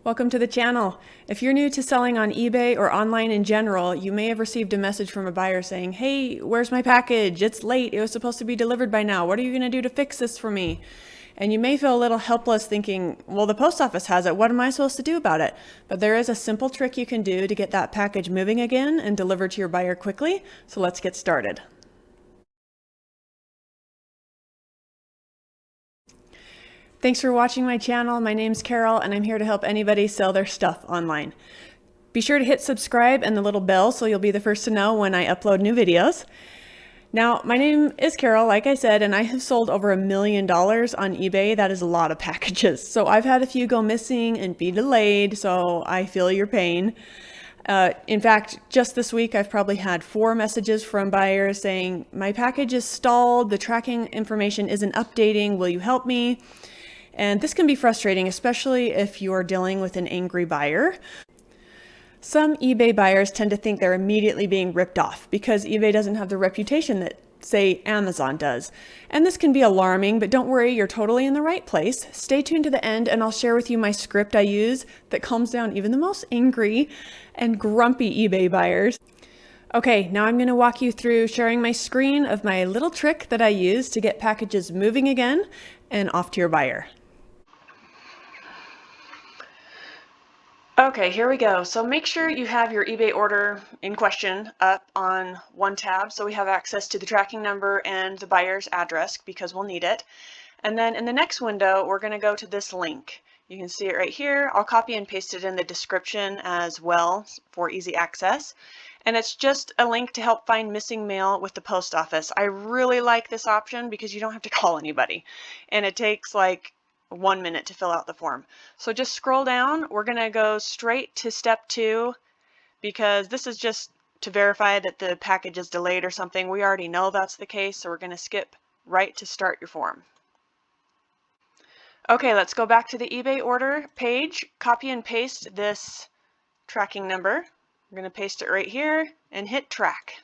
Welcome to the channel. If you're new to selling on eBay or online in general, you may have received a message from a buyer saying, "Hey, where's my package? It's late. It was supposed to be delivered by now. What are you going to do to fix this for me?" And you may feel a little helpless thinking, well, the post office has it. What am I supposed to do about it? But there is a simple trick you can do to get that package moving again and delivered to your buyer quickly. So let's get started. Thanks for watching my channel. My name's Carol and I'm here to help anybody sell their stuff online. Be sure to hit subscribe and the little bell so you'll be the first to know when I upload new videos. Now, my name is Carol, like I said, and I have sold over $1 million on eBay. That is a lot of packages. So I've had a few go missing and be delayed, so I feel your pain. In fact, just this week, I've probably had 4 messages from buyers saying, "My package is stalled, the tracking information isn't updating, will you help me?" And this can be frustrating, especially if you're dealing with an angry buyer. Some eBay buyers tend to think they're immediately being ripped off because eBay doesn't have the reputation that, say, Amazon does. And this can be alarming, but don't worry, you're totally in the right place. Stay tuned to the end and I'll share with you my script I use that calms down even the most angry and grumpy eBay buyers. Okay, now I'm going to walk you through sharing my screen of my little trick that I use to get packages moving again and off to your buyer. Okay, here we go. So make sure you have your eBay order in question up on one tab so we have access to the tracking number and the buyer's address because we'll need it. And then in the next window, we're going to go to this link. You can see it right here. I'll copy and paste it in the description as well for easy access. And it's just a link to help find missing mail with the post office. I really like this option because you don't have to call anybody. And it takes like 1 minute to fill out the form. So just scroll down. We're going to go straight to step 2 because this is just to verify that the package is delayed or something. We already know that's the case, so we're going to skip right to start your form. Okay, let's go back to the eBay order page, copy and paste this tracking number. We're going to paste it right here and hit track.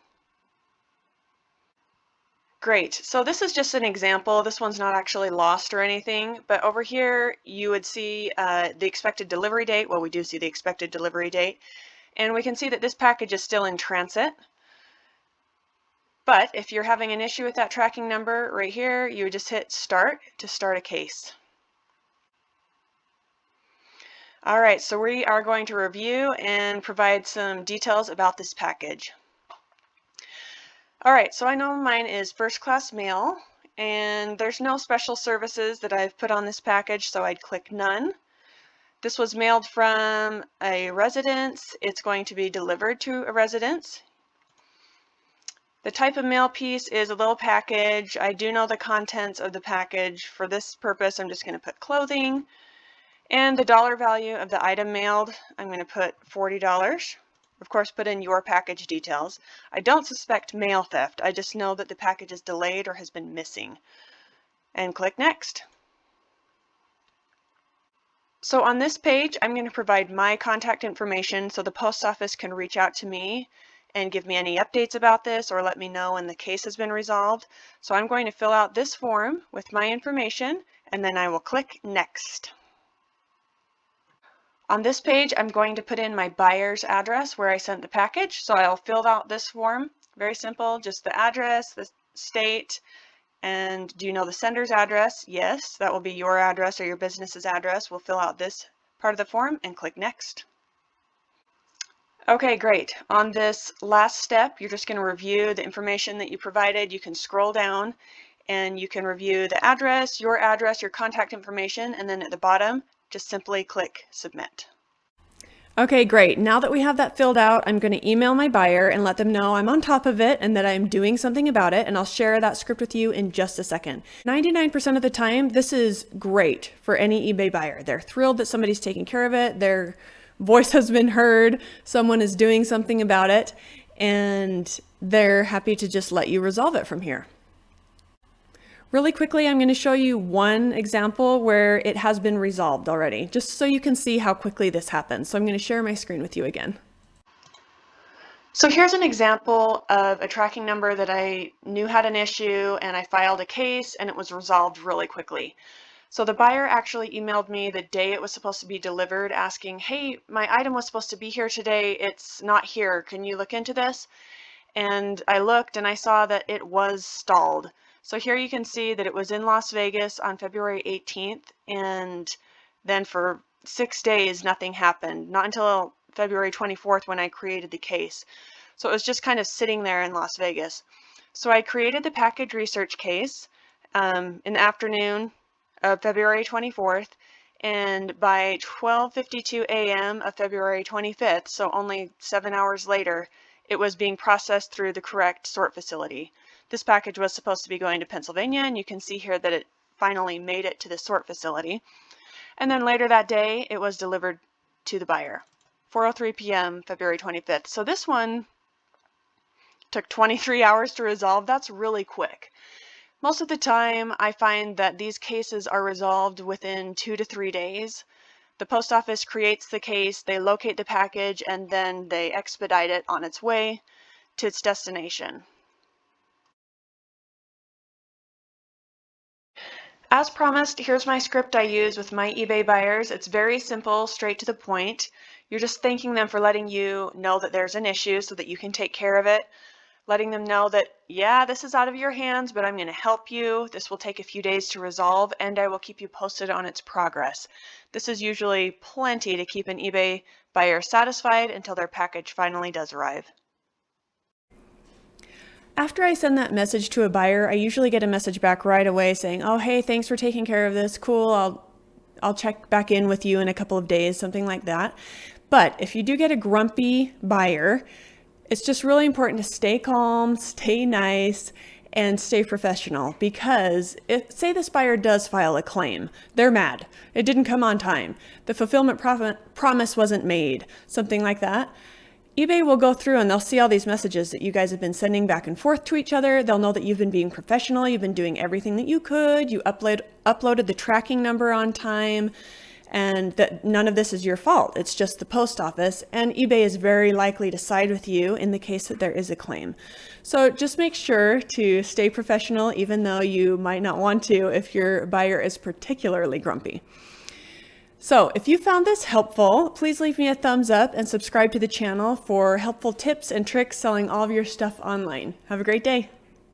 Great, so this is just an example. This one's not actually lost or anything, but over here you would see the expected delivery date. Well, we do see the expected delivery date, and we can see that this package is still in transit. But if you're having an issue with that tracking number right here, you would just hit start to start a case. All right, so we are going to review and provide some details about this package. All right, so I know mine is first class mail and there's no special services that I've put on this package, so I'd click none. This was mailed from a residence. It's going to be delivered to a residence. The type of mail piece is a little package. I do know the contents of the package. For this purpose, I'm just going to put clothing. And the dollar value of the item mailed, I'm going to put $40. Of course, put in your package details. I don't suspect mail theft. I just know that the package is delayed or has been missing. And click next. So on this page, I'm going to provide my contact information so the post office can reach out to me and give me any updates about this or let me know when the case has been resolved. So I'm going to fill out this form with my information and then I will click next. On this page, I'm going to put in my buyer's address where I sent the package. So I'll fill out this form. Very simple, just the address, the state, and do you know the sender's address? Yes, that will be your address or your business's address. We'll fill out this part of the form and click next. Okay, great. On this last step, you're just going to review the information that you provided. You can scroll down and you can review the address, your contact information, and then at the bottom, just simply click submit. Okay, great. Now that we have that filled out, I'm going to email my buyer and let them know I'm on top of it and that I'm doing something about it, and I'll share that script with you in just a second. 99% of the time, this is great for any eBay buyer. They're thrilled that somebody's taking care of it, their voice has been heard, someone is doing something about it, and they're happy to just let you resolve it from here. Really quickly, I'm going to show you one example where it has been resolved already, just so you can see how quickly this happens. So I'm going to share my screen with you again. So here's an example of a tracking number that I knew had an issue and I filed a case and it was resolved really quickly. So the buyer actually emailed me the day it was supposed to be delivered asking, hey, my item was supposed to be here today. It's not here. Can you look into this? And I looked and I saw that it was stalled. So here you can see that it was in Las Vegas on February 18th, and then for 6 days nothing happened, not until February 24th when I created the case. So it was just kind of sitting there in Las Vegas. So I created the package research case in the afternoon of February 24th, and by 12:52 a.m. of February 25th, so only 7 hours later, it was being processed through the correct sort facility. This package was supposed to be going to Pennsylvania, and you can see here that it finally made it to the sort facility. And then later that day, it was delivered to the buyer, 4:03 p.m. February 25th. So this one took 23 hours to resolve. That's really quick. Most of the time, I find that these cases are resolved within 2 to 3 days. The post office creates the case, they locate the package, and then they expedite it on its way to its destination. As promised, here's my script I use with my eBay buyers. It's very simple, straight to the point. You're just thanking them for letting you know that there's an issue so that you can take care of it. Letting them know that, yeah, this is out of your hands, but I'm going to help you. This will take a few days to resolve, and I will keep you posted on its progress. This is usually plenty to keep an eBay buyer satisfied until their package finally does arrive. After I send that message to a buyer, I usually get a message back right away saying, oh, hey, thanks for taking care of this. Cool, I'll check back in with you in a couple of days, something like that. But if you do get a grumpy buyer, it's just really important to stay calm, stay nice, and stay professional, because say this buyer does file a claim, they're mad, it didn't come on time, the fulfillment promise wasn't made, something like that. eBay will go through and they'll see all these messages that you guys have been sending back and forth to each other. They'll know that you've been being professional, you've been doing everything that you could, you uploaded the tracking number on time, and that none of this is your fault. It's just the post office, and eBay is very likely to side with you in the case that there is a claim. So just make sure to stay professional, even though you might not want to if your buyer is particularly grumpy. So if you found this helpful, please leave me a thumbs up and subscribe to the channel for helpful tips and tricks selling all of your stuff online. Have a great day.